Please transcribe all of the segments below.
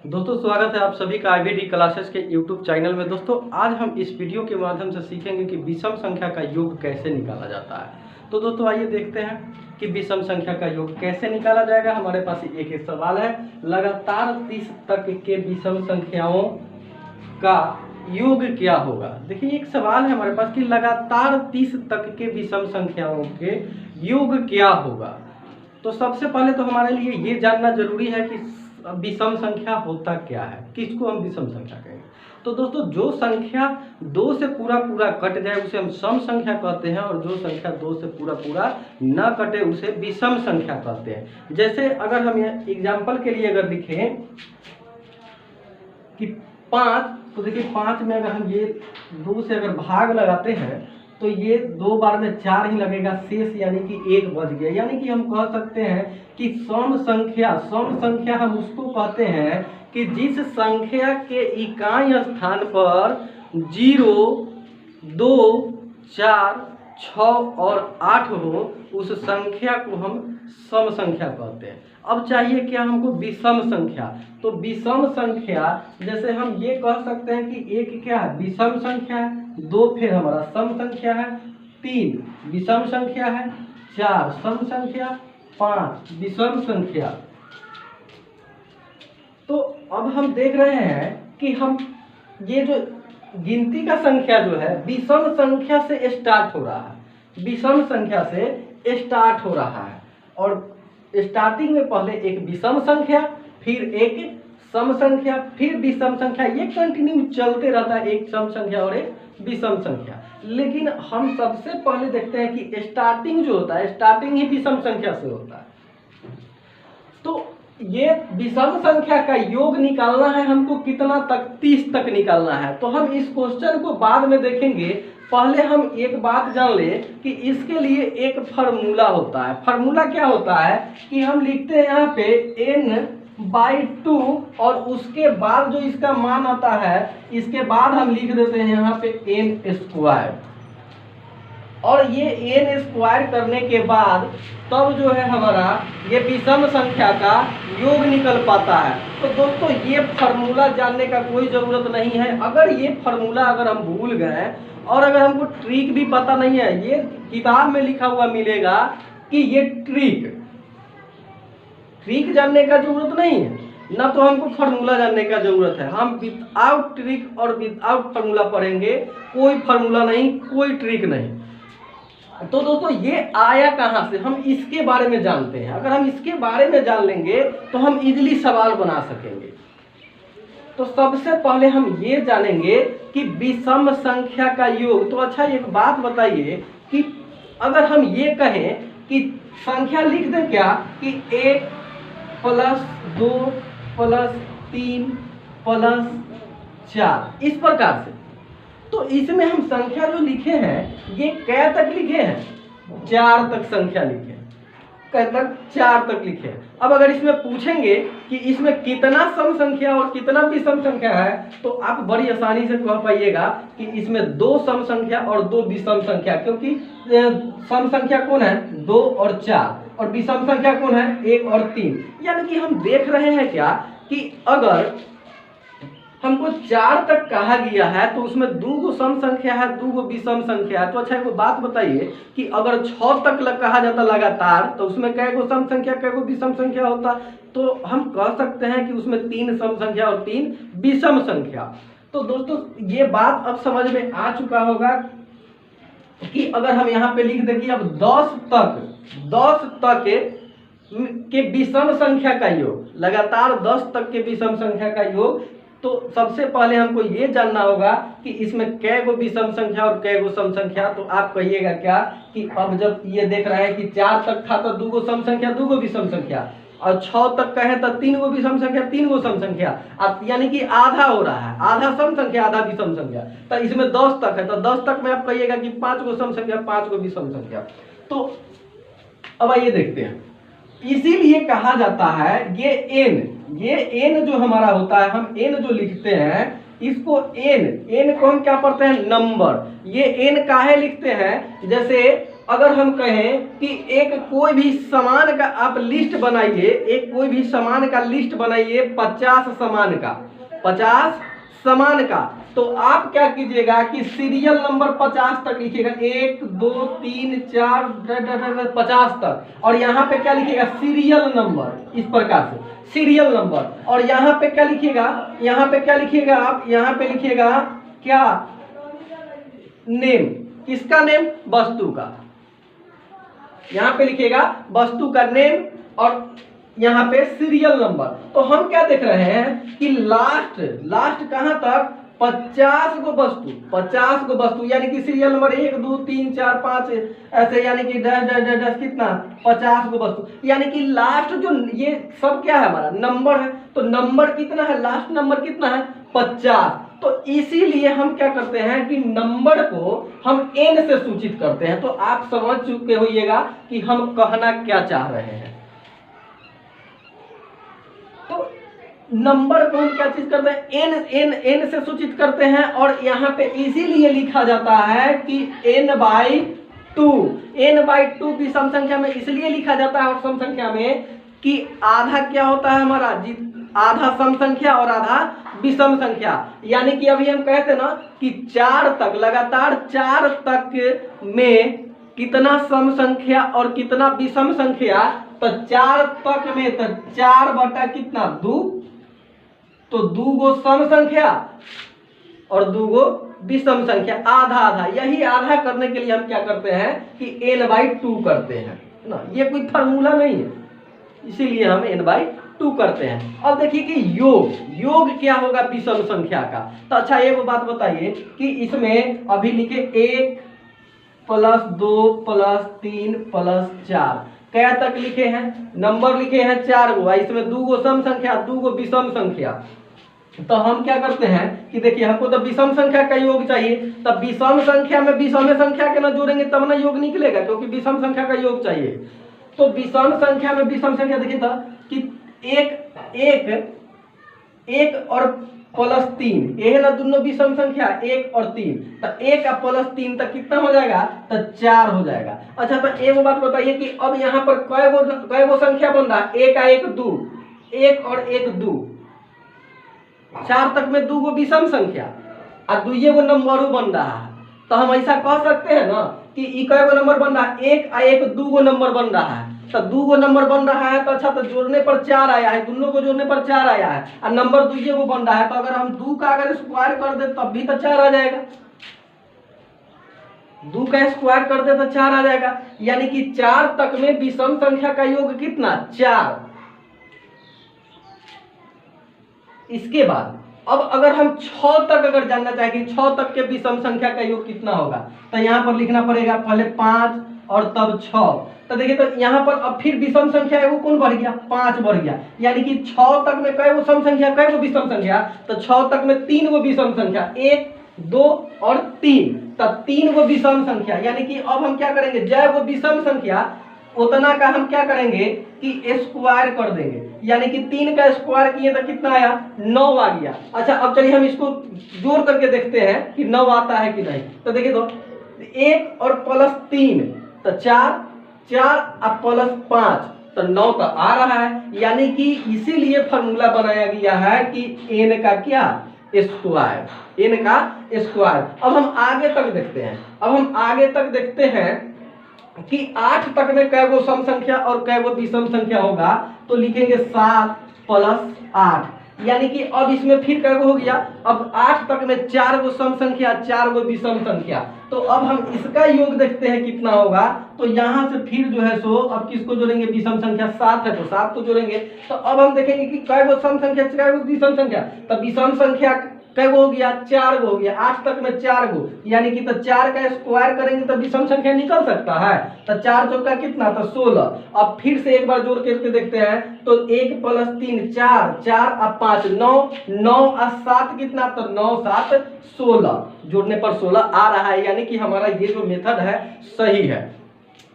दोस्तों स्वागत है आप सभी का आईबीडी क्लासेस के यूट्यूब चैनल में। दोस्तों आज हम इस वीडियो के माध्यम से सीखेंगे कि विषम संख्या का योग कैसे निकाला जाता है। तो दोस्तों आइए देखते हैं कि विषम संख्या का योग कैसे निकाला जाएगा। हमारे पास एक सवाल है, लगातार 30 तक के विषम संख्याओं का योग क्या होगा। देखिए एक सवाल है हमारे पास कि लगातार 30 तक के विषम संख्याओं के योग क्या होगा। तो सबसे पहले तो हमारे लिए ये जानना जरूरी है कि विषम संख्या होता क्या है, किसको हम विषम संख्या कहेंगे। तो दोस्तों जो संख्या 2 से पूरा पूरा कट जाए उसे हम सम संख्या कहते हैं, और जो संख्या 2 से पूरा पूरा न कटे उसे विषम संख्या कहते हैं। जैसे अगर हम एग्जाम्पल के लिए अगर लिखें कि 5, तो देखिए 5 में अगर हम ये 2 से अगर भाग लगाते हैं तो ये 2 बार में 4 ही लगेगा, शेष यानी कि 1 बच गया। यानी कि हम कह सकते हैं कि सम संख्या हम उसको कहते हैं कि जिस संख्या के इकाई स्थान पर 0, 2, 4, 6 और 8 हो उस संख्या को हम सम संख्या कहते हैं। अब चाहिए क्या हमको विषम संख्या। तो विषम संख्या जैसे हम ये कह सकते हैं कि एक क्या है विषम संख्या है, 2 फिर हमारा सम संख्या है, 3 विषम संख्या है, 4 सम संख्या, 5 विषम संख्या। तो अब हम देख रहे हैं कि हम ये जो गिनती का संख्या जो है विषम संख्या से स्टार्ट हो रहा है, विषम संख्या से स्टार्ट हो रहा है। और स्टार्टिंग में पहले एक विषम संख्या, फिर एक सम संख्या, फिर विषम संख्या, ये कंटिन्यू चलते रहता है, एक सम संख्या और एक विषम संख्या। लेकिन हम सबसे पहले देखते हैं कि स्टार्टिंग जो होता है स्टार्टिंग ही विषम संख्या से होता है। तो ये विषम संख्या का योग निकालना है हमको कितना तक, 30 तक निकालना है। तो हम इस क्वेश्चन को बाद में देखेंगे, पहले हम एक बात जान ले कि इसके लिए एक फार्मूला होता है। फार्मूला क्या होता है कि हम लिखते हैं यहाँ पे n/2 और उसके बाद जो इसका मान आता है इसके बाद हम लिख देते हैं यहाँ पे n²। और ये n² करने के बाद तब जो है हमारा ये विषम संख्या का योग निकल पाता है। तो दोस्तों ये फार्मूला जानने का कोई ज़रूरत नहीं है। अगर ये फार्मूला अगर हम भूल गए और अगर हमको ट्रिक भी पता नहीं है, ये किताब में लिखा हुआ मिलेगा कि ये ट्रिक जानने का जरूरत नहीं है, ना तो हमको फार्मूला जानने का जरूरत है। हम विदाउट ट्रिक और विदाउट फार्मूला पढ़ेंगे, कोई फार्मूला नहीं, कोई ट्रिक नहीं। तो दोस्तों ये आया कहाँ से, हम इसके बारे में जानते हैं। अगर हम इसके बारे में जान लेंगे तो हम इजीली सवाल बना सकेंगे। तो सबसे पहले हम ये जानेंगे कि विषम संख्या का योग। तो अच्छा एक बात बताइए कि अगर हम ये कहें कि संख्या लिख दें क्या कि 1 + 2 + 3 + 4 इस प्रकार से। तो इसमें हम संख्या जो लिखे हैं ये कै तक लिखे हैं, 4 तक संख्या लिखे हैं, कै तक 4 तक लिखे हैं। अब अगर इसमें पूछेंगे कि इसमें कितना सम संख्या और कितना विषम संख्या है तो आप बड़ी आसानी से कह पाइएगा कि इसमें 2 सम संख्या और 2 विषम संख्या, क्योंकि सम संख्या कौन है 2 और 4 और विषम संख्या कौन है 1 और 3। यानी कि हम देख रहे हैं क्या कि अगर हमको 4 तक कहा गया है तो उसमें 2 सम संख्या है, 2 विषम संख्या है। तो अच्छा एक बात बताइए कि अगर 6 तक कहा जाता लगातार तो उसमें कै गो सम संख्या कै गो विषम संख्या होता। तो हम कह सकते हैं कि उसमें 3 सम संख्या और 3 विषम संख्या। तो दोस्तों ये बात अब समझ में आ चुका होगा कि अगर हम यहाँ पे लिख दें कि अब 10 तक के विषम संख्या का योग, लगातार 10 तक के विषम संख्या का योग। तो सबसे पहले हमको ये जानना होगा कि इसमें कै गो विषम संख्या और कै गो सम संख्या। तो आप कहिएगा क्या कि अब जब ये देख रहे हैं कि 4 तक था तो 2 गो सम संख्या 2 गो विषम संख्या, और 6 तक कहे तो 3 गो विषम संख्या 3 गो सम संख्या, यानी कि आधा हो रहा है, आधा सम संख्या आधा विषम संख्या। तो इसमें 10 तक है तो 10 तक में आप कहिएगा कि 5 गो सम संख्या 5 गो विषम संख्या। तो अब आइए देखते हैं, इसीलिए कहा जाता है ये n जो हमारा होता है, हम n जो लिखते हैं इसको n को हम क्या पढ़ते हैं नंबर। ये n काहे लिखते हैं, जैसे अगर हम कहें कि एक कोई भी सामान का आप लिस्ट बनाइए, एक कोई भी सामान का लिस्ट बनाइए 50 सामान का, 50 सामान का, तो आप क्या कीजिएगा कि सीरियल नंबर 50 तक लिखिएगा, 1 2 3 4 50 तक, और यहाँ पे क्या लिखिएगा सीरियल नंबर, इस प्रकार से सीरियल नंबर। और यहाँ पे क्या लिखिएगा, यहाँ पे क्या लिखिएगा आप, यहाँ पे लिखिएगा क्या, नेम, किसका नेम, वस्तु का, यहाँ पे लिखिएगा वस्तु का नेम और यहाँ पे सीरियल नंबर। तो हम क्या देख रहे हैं कि लास्ट कहाँ तक, 50 गो वस्तु, 50 गो वस्तु, यानी कि सीरियल नंबर 1 2 3 4 5 ऐसे, यानी कि डैश डैश डैश डैश कितना 50 गो वस्तु, यानी कि लास्ट जो ये सब क्या है हमारा नंबर है, तो नंबर कितना है, लास्ट नंबर कितना है 50। तो इसीलिए हम क्या करते हैं कि नंबर को हम n से सूचित करते हैं। तो आप समझ चुके होइएगा कि हम कहना क्या चाह रहे हैं। तो नंबर को हम क्या चीज करते हैं, n से सूचित करते हैं, और यहाँ पे इसीलिए लिखा जाता है कि n/2, n/2 की सम संख्या में इसलिए लिखा जाता है, और सम संख्या में कि आधा क्या होता है हमारा, आधा सम संख्या और आधा विषम संख्या। यानी कि अभी हम कहते ना कि 4 तक, लगातार 4 तक में कितना सम संख्या और कितना विषम संख्या, तो 4 तक में तो 4 बटा कितना 2, तो 2 गो सम संख्या और 2 गो विषम संख्या, आधा आधा। यही आधा करने के लिए हम क्या करते हैं कि n/2 करते हैं ना, ये कोई फार्मूला नहीं है, इसीलिए हम n/2 करते हैं। अब देखिए कि योग क्या होगा विषम संख्या का। तो अच्छा एक बात बताइए कि इसमें अभी लिखे 1 + 2 + 3 + 4, क्या तक लिखे हैं, नंबर लिखे हैं 4 गो, इसमें 2 गो सम संख्या 2 गो विषम संख्या। तो हम क्या करते हैं कि देखिए हमको तो विषम संख्या का योग चाहिए, तब विषम संख्या में विषम संख्या के ना जोड़ेंगे तब ना योग निकलेगा, क्योंकि विषम संख्या का योग चाहिए। तो विषम संख्या में विषम संख्या देखिए था कि 1 और +3, ये है ना दोनों विषम संख्या 1 और 3, तो 1 और +3 तक कितना हो जाएगा, तो 4 हो जाएगा। अच्छा तो एक बात बताइए कि अब यहाँ पर कै गो संख्या बन रहा है, 1 का 1 2, 1 और 1 2, 4 तक में 2 गो विषम संख्या और 2 गो नंबर बन रहा है। तो हम ऐसा कह सकते हैं ना कि ई कै गो नंबर बन रहा है, 1 और 1 2 गो नंबर बन रहा है, तो 2 गो नंबर बन रहा है, तो अच्छा तो जोड़ने पर 4 आया है, दोनों को जोड़ने पर 4 आया है, और नंबर 2 गो बन रहा है, तो अगर हम 2 का अगर स्क्वायर कर दे तब भी तो 4 आ जाएगा, 2 का स्क्वायर कर दे तो 4 आ जाएगा। यानी कि 4 तक में विषम संख्या का योग कितना 4। इसके बाद अब अगर हम 6 तक अगर जानना चाहें कि 6 तक के विषम संख्या का योग कितना होगा, तो यहाँ पर लिखना पड़ेगा पहले 5 और तब 6। तो देखिए तो यहाँ पर अब फिर विषम संख्या वो कौन बढ़ गया, 5 बढ़ गया। यानी कि 6 तक में कै गो सम संख्या, कै गो विषम संख्या, तो 6 तक में 3 गो विषम संख्या, 1 2 और 3, तब 3 गो विषम संख्या। यानी कि अब हम क्या करेंगे, जय वो विषम संख्या उतना का हम क्या करेंगे कि स्क्वायर कर देंगे। यानी कि 3 का स्क्वायर किए तो कितना आया, 9 आ गया। अच्छा अब चलिए हम इसको जोड़ करके देखते हैं कि 9 आता है कि नहीं। तो देखिए तो 1 और +3 तो 4, 4 और +5 तो 9 तो आ रहा है। यानी कि इसीलिए फॉर्मूला बनाया गया है कि n का क्या स्क्वायर, n का स्क्वायर। अब हम आगे तक देखते हैं कि 8 तक में कै गो सम संख्या और कै गो विषम संख्या होगा। तो लिखेंगे 7 + 8, यानी कि अब इसमें फिर कै गो हो गया, अब 8 तक में 4 गो सम संख्या 4 गो विषम संख्या। तो अब हम इसका योग देखते हैं कितना होगा। तो यहाँ से फिर जो है सो अब किसको जोड़ेंगे, विषम संख्या 7 है तो 7 को जोड़ेंगे। तो अब हम देखेंगे कि कै गो सम संख्या कै गो विषम संख्या, तो विषम संख्या कै गो हो गया, 4 गो हो गया, 8 तक में 4 गो, यानी कि तो 4 का स्क्वायर करेंगे तो विषम संख्या निकल सकता है। तो 4 चौका कितना, तो 16। अब फिर से एक बार जोड़ करके देखते हैं। तो 1 + 3 4, 4 और 5 9, 9 और 7 कितना, तो 9 7 16, जोड़ने पर 16 आ रहा है। यानी कि हमारा ये जो मेथड है सही है।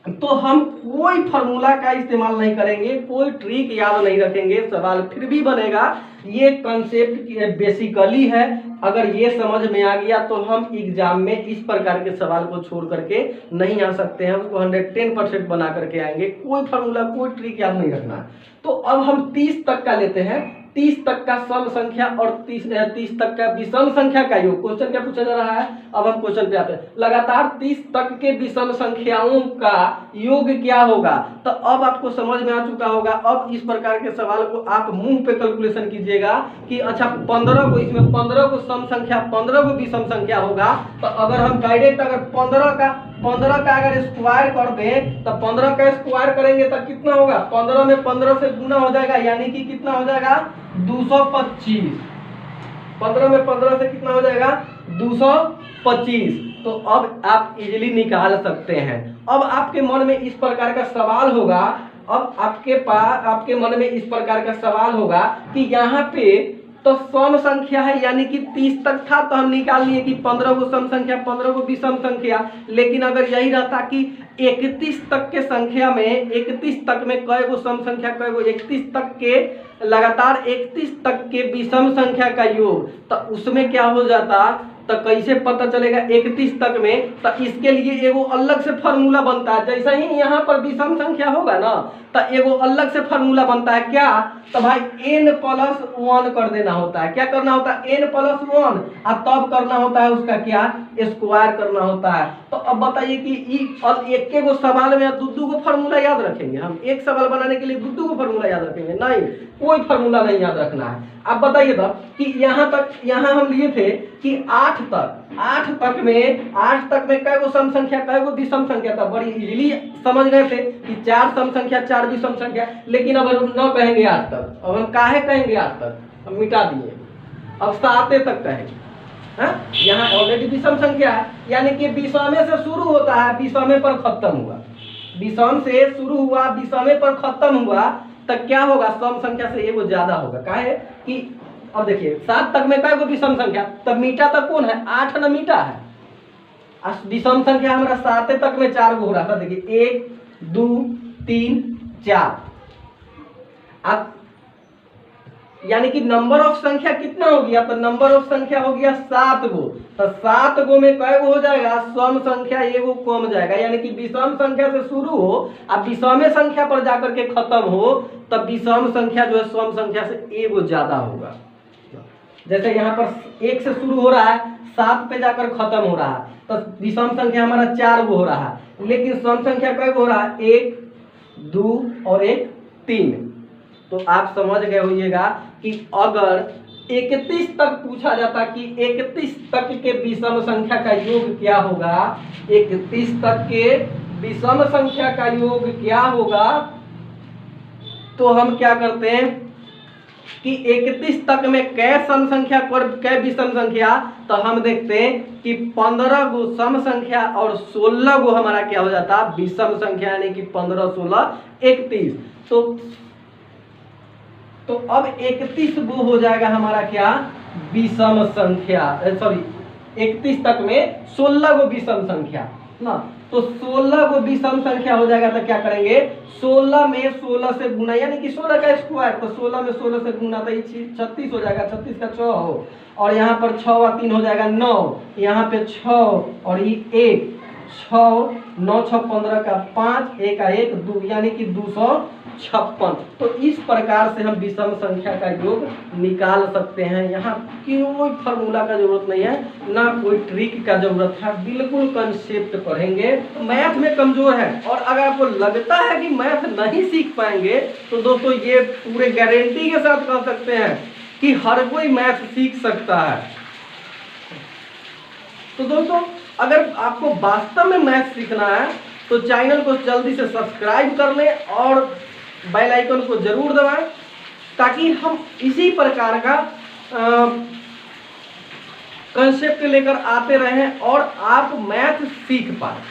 तो हम कोई फार्मूला का इस्तेमाल नहीं करेंगे, कोई ट्रिक याद नहीं रखेंगे, सवाल फिर भी बनेगा। ये कंसेप्ट बेसिकली है, अगर ये समझ में आ गया तो हम एग्जाम में इस प्रकार के सवाल को छोड़ करके नहीं आ सकते हैं, उसको 110% बना करके आएंगे। कोई फार्मूला कोई ट्रिक याद नहीं रखना है। तो अब हम 30 तक का लेते हैं, 30 तक का सम संख्या और 30 तक का विषम संख्या का योग। क्वेश्चन क्या पूछा जा रहा है, अब हम क्वेश्चन पे आते हैं। लगातार 30 तक के विषम संख्याओं का योग क्या होगा। तो अब आपको समझ में आ चुका होगा। अब इस प्रकार के सवाल को आप मुंह पे कैलकुलेशन कीजिएगा कि अच्छा 15 को, इसमें 15 को सम संख्या, 15 को विषम संख्या होगा। तो अगर हम डायरेक्ट अगर 15 का अगर स्क्वायर कर दें तो 15 का स्क्वायर करेंगे तो कितना होगा, 15 में 15 से गुना हो जाएगा, यानी कि कितना हो जाएगा 225। 15 में 15 से कितना हो जाएगा 225। तो अब आप इजीली निकाल सकते हैं। अब आपके मन में इस प्रकार का सवाल होगा, अब आपके मन में इस प्रकार का सवाल होगा कि यहाँ पे तो सम संख्या है, यानी कि 30 तक था तो हम निकाल लिए कि 15 को सम संख्या, 15 को विषम संख्या। लेकिन अगर यही रहता कि 31 तक के संख्या में, 31 तक में कई गो सम संख्या, कई गो 31 तक के, लगातार 31 तक के विषम संख्या का योग, तो उसमें क्या हो जाता, तो कैसे पता चलेगा 31 तक में। तो इसके लिए एगो अलग से फार्मूला बनता है। जैसे ही यहाँ पर विषम संख्या होगा ना, तो एगो अलग से फार्मूला बनता है। क्या, तो भाई n+1 कर देना होता है। क्या करना होता है, n+1, और तब करना होता है उसका क्या, स्क्वायर करना होता है। तो अब बताइए कि एक गो सवाल में दो गो फार्मूला याद रखेंगे हम? एक सवाल बनाने के लिए दो गो फार्मूला याद रखेंगे? नहीं, कोई फार्मूला नहीं याद रखना है। अब बताइए तो कि यहाँ हम लिए थे कि 8 तक में कई गो सम संख्या, कई गो विषम संख्या था। बड़ी इजीली समझ गए थे कि 4 सम संख्या, 4 विषम संख्या। लेकिन अब हम न कहेंगे 8 तक, अब हम काहे कहेंगे 8 तक, हम मिटा दिए, अब 7 तक कहेंगे। यहाँ ऑलरेडी विषम संख्या है, यानी कि विषमे से शुरू होता है, विषमे पर खत्म हुआ, विषम से शुरू हुआ, विषमे पर खत्म हुआ, तब क्या होगा, सम संख्या से एगो ज्यादा होगा। काहे कि अब देखिए 7 तक में कई गो विषम संख्या, तब मीटा तक कौन है, 8 न मीटा है। विषम संख्या हमारा 7 तक में 4 गो हो रहा था। देखिए 1 2 3 4, अब यानी कि नंबर ऑफ संख्या कितना हो गया, तो नंबर ऑफ संख्या हो गया 7 गो। तो 7 गो में कई गो हो जाएगा, सम संख्या एगो कम जाएगा, यानी कि विषम संख्या से शुरू हो अब विषम संख्या पर जाकर के खत्म हो, तब विषम संख्या जो है सम संख्या से एगो ज्यादा होगा। जैसे यहाँ पर 1 से शुरू हो रहा है, 7 पे जाकर खत्म हो रहा है, तो विषम संख्या हमारा 4 गो हो रहा है। लेकिन सम संख्या कई गो हो रहा है, 1 2 और 1 3। तो आप समझ गए होइएगा कि अगर 31 तक पूछा जाता कि 31 तक के विषम संख्या का योग क्या होगा, 31 तक के विषम संख्या का योग क्या होगा, तो हम क्या करते हैं कि 31 तक में कै सम संख्या पर कै विषम संख्या, तो हम देखते हैं कि 15 गो सम संख्या और 16 गो हमारा क्या हो जाता विषम संख्या, यानी कि 15 16 31। तो अब 31 गो हो जाएगा हमारा क्या, विषम संख्या, सॉरी 31 तक में 16 गो विषम संख्या ना। तो 16 गो विषम संख्या हो जाएगा, तो क्या करेंगे 16 में 16 से गुना, यानी कि 16 का स्क्वायर, तो 16 में 16 से गुना, तो 36 हो जाएगा, 36 का 6 हो, और यहाँ पर 6 और 3 हो जाएगा 9, यहाँ पे 6 और ये 1, 6 9 6 15 का 5, 1 का 1 2, यानी कि 256। तो इस प्रकार से हम विषम संख्या का योग निकाल सकते हैं। यहाँ कोई फार्मूला का जरूरत नहीं है, ना कोई ट्रिक का जरूरत है, बिल्कुल कंसेप्ट पढ़ेंगे। मैथ में कमजोर है और अगर आपको लगता है कि मैथ नहीं सीख पाएंगे, तो दोस्तों ये पूरे गारंटी के साथ कह सकते हैं कि हर कोई मैथ सीख सकता है। तो दोस्तों अगर आपको वास्तव में मैथ सीखना है तो चैनल को जल्दी से सब्सक्राइब कर लें और बेल आइकन को जरूर दबाएं, ताकि हम इसी प्रकार का कंसेप्ट लेकर आते रहें और आप मैथ सीख पाएं।